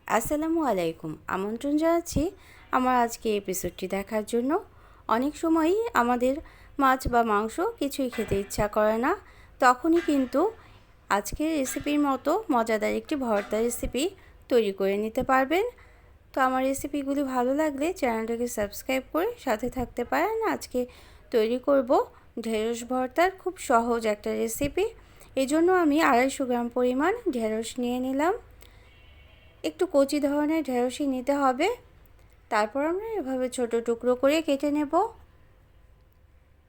আসসালামু আলাইকুম। আমন্ত্রণ জানাচ্ছি আমার আজকে এপিসোডটি দেখার জন্য। অনেক সময়ই আমাদের মাছ বা মাংস কিছুই খেতে ইচ্ছা করে না, তখনই কিন্তু আজকের রেসিপির মতো মজাদার একটি ভর্তা রেসিপি তৈরি করে নিতে পারবেন। তো আমার রেসিপিগুলি ভালো লাগলে চ্যানেলটাকে সাবস্ক্রাইব করে সাথে থাকতে পারেন। আজকে তৈরি করব ঢেঁড়স ভর্তার খুব সহজ একটা রেসিপি। এজন্য আমি 250 গ্রাম পরিমাণ ঢেঁড়স নিয়ে নিলাম। একটু কচি ধরনের ঢেঁড়সই নিতে হবে। তারপর আমরা এভাবে ছোট টুকরো করে কেটে নেব।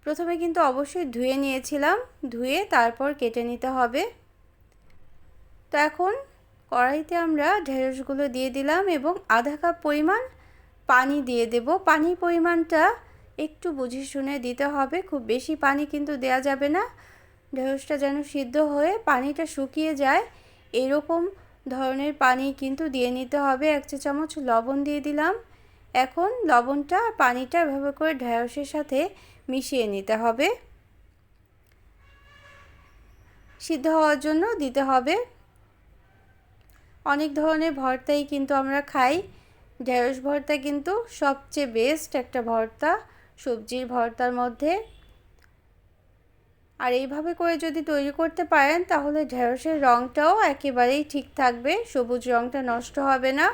প্রথমে কিন্তু অবশ্যই ধুয়ে নিয়েছিলাম, ধুয়ে তারপর কেটে নিতে হবে। তো এখন কড়াইতে আমরা ঢেঁড়সগুলো দিয়ে দিলাম এবং আধা কাপ পরিমাণ পানি দিয়ে দেব। পানির পরিমাণটা একটু বুঝে শুনে দিতে হবে, খুব বেশি পানি কিন্তু দেয়া যাবে না। ঢেঁড়সটা যেন সিদ্ধ হয়ে পানিটা শুকিয়ে যায় এরকম ধরনের পানি কিন্তু দিয়ে নিতে হবে। 1 চা চামচ লবণ দিয়ে দিলাম। এখন লবণটা পানিটা এভাবে করে ঢেঁড়সের সাথে মিশিয়ে নিতে হবে, সিদ্ধ হওয়ার জন্য দিতে হবে। অনেক ধরনের ভর্তাই কিন্তু আমরা খাই, ঢেঁড়স ভর্তা কিন্তু সবচেয়ে বেস্ট একটা ভর্তা সবজির ভর্তার মধ্যে। আর এইভাবে করে যদি তৈরি করতে পারেন তাহলে ঢেঁড়সের রঙটাও একেবারেই ঠিক থাকবে, সবুজ রঙটা নষ্ট হবে না।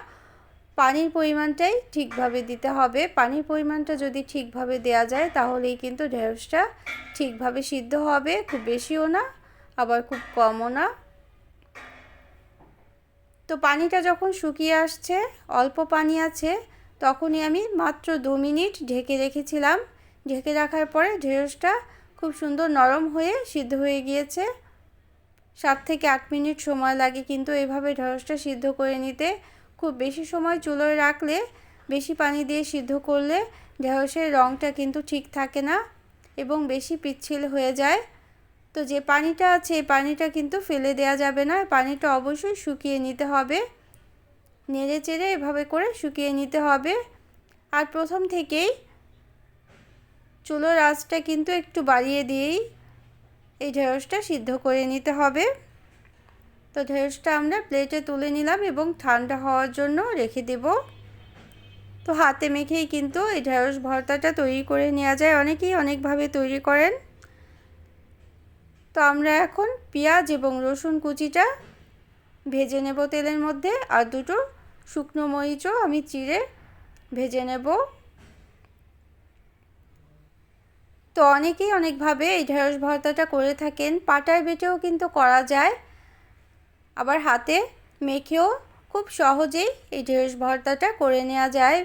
পানির পরিমাণটাই ঠিকভাবে দিতে হবে। পানির পরিমাণটা যদি ঠিকভাবে দেয়া যায় তাহলেই কিন্তু ঢেঁড়সটা ঠিকভাবে সিদ্ধ হবে, খুব বেশিও না আবার খুব কমও না। তো পানিটা যখন শুকিয়ে আসছে, অল্প পানি আছে, তখনই আমি মাত্র 2 মিনিট ঢেকে রেখেছিলাম। ঢেকে রাখার পরে ঢেঁড়সটা খুব সুন্দর নরম হয়ে সিদ্ধ হয়ে গিয়েছে। 7 থেকে 8 মিনিট সময় লাগে কিন্তু এভাবে ঢেঁড়সটা সিদ্ধ করে নিতে। খুব বেশি সময় চুলোয় রাখলে, বেশি পানি দিয়ে সিদ্ধ করলে ঢেঁড়সের রঙটা কিন্তু ঠিক থাকে না এবং বেশি পিচ্ছিল হয়ে যায়। তো যে পানিটা আছে এই পানিটা কিন্তু ফেলে দেওয়া যাবে না, পানিটা অবশ্যই শুকিয়ে নিতে হবে। নেড়ে চেড়ে এভাবে করে শুকিয়ে নিতে হবে। আর প্রথম থেকেই চুলোর আঁচটা কিন্তু একটু বাড়িয়ে দিয়েই এই ঢেঁড়সটা সিদ্ধ করে নিতে হবে। তো ঢেঁড়সটা আমরা প্লেটে তুলে নিলাম এবং ঠান্ডা হওয়ার জন্য রেখে দেব। তো হাতে মেখেই কিন্তু এই ঢেঁড়স ভর্তাটা তৈরি করে নেওয়া যায়, অনেকেই অনেকভাবে তৈরি করেন। তো আমরা এখন পেঁয়াজ এবং রসুন কুচিটা ভেজে নেব তেলের মধ্যে, আর দুটো শুকনো মরিচও আমি চিড়ে ভেজে নেব। তো অনেকেই অনেকভাবে এই ঢেঁড়স ভর্তাটা করে থাকেন, পাটায় বেটেও কিন্তু করা যায়, আবার হাতে মেখেও খুব সহজেই এই ঢেঁড়স ভর্তাটা করে নেওয়া যায়,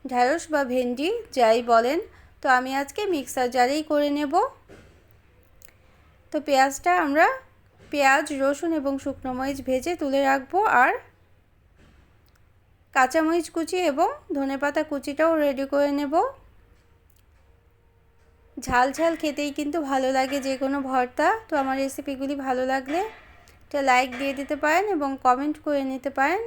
ঢেঁড়স বা ভেন্ডি যাই বলেন। তো আমি আজকে মিক্সার জারেই করে নেব। তো পেঁয়াজটা আমরা পেঁয়াজ, রসুন এবং শুকনো মরিচ ভেজে তুলে রাখবো, আর কাঁচামরিচ কুচি এবং ধনেপাতা কুচিটাও রেডি করে নেব। ঝাল ঝাল খেতেই কিন্তু ভালো লাগে যে কোনো ভর্তা। তো আমার রেসিপিগুলি ভালো লাগলে একটা লাইক দিয়ে দিতে পারেন এবং কমেন্ট করে নিতে পারেন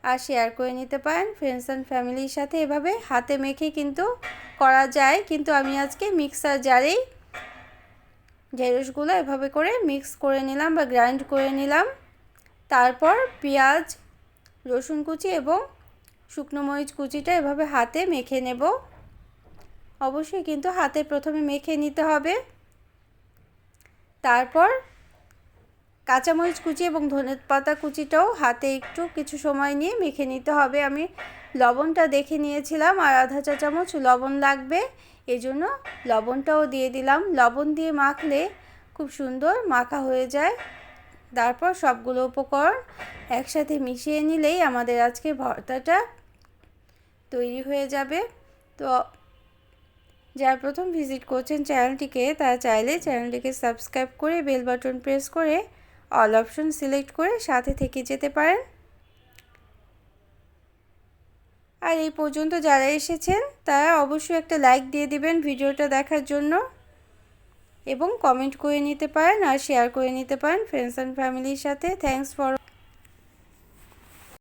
আর শেয়ার করে নিতে পারেন ফ্রেন্ডস অ্যান্ড ফ্যামিলির সাথে। এভাবে হাতে মেখে কিন্তু করা যায়, কিন্তু আমি আজকে মিক্সার জারেই ঢেঁড়সগুলো এভাবে করে মিক্স করে নিলাম বা গ্রাইন্ড করে নিলাম। তারপর পেঁয়াজ, রসুন কুচি এবং শুকনো মরিচ কুচিটা এভাবে হাতে মেখে নেব। অবশ্যই কিন্তু হাতে প্রথমে মেখে নিতে হবে। তারপর কাঁচামরিচ কুচি এবং ধনেপাতা কুচিটাও হাতে একটু কিছু সময় নিয়ে মেখে নিতে হবে। আমি লবণটা দেখে নিয়েছিলাম, আর আধা চা চামচ লবণ লাগবে, এজন্য লবণটাও দিয়ে দিলাম। লবণ দিয়ে মাখলে খুব সুন্দর মাখা হয়ে যায়। তারপর সবগুলো উপকরণ একসাথে মিশিয়ে নিলেই আমাদের আজকে ভর্তাটা তৈরি হয়ে যাবে। তো যারা প্রথম ভিজিট করছেন চ্যানেলটিকে, তারা চাইলে চ্যানেলটিকে সাবস্ক্রাইব করে বেল বাটন প্রেস করে অল অপশন সিলেক্ট করে সাথে থেকে যেতে পারেন। আর এই পর্যন্ত যারা এসেছেন তারা অবশ্যই একটা লাইক দিয়ে দিবেন ভিডিওটা দেখার জন্য, এবং কমেন্ট করে নিতে পারেন আর শেয়ার করে নিতে পারেন ফ্রেন্ডস অ্যান্ড ফ্যামিলির সাথে। Thanks for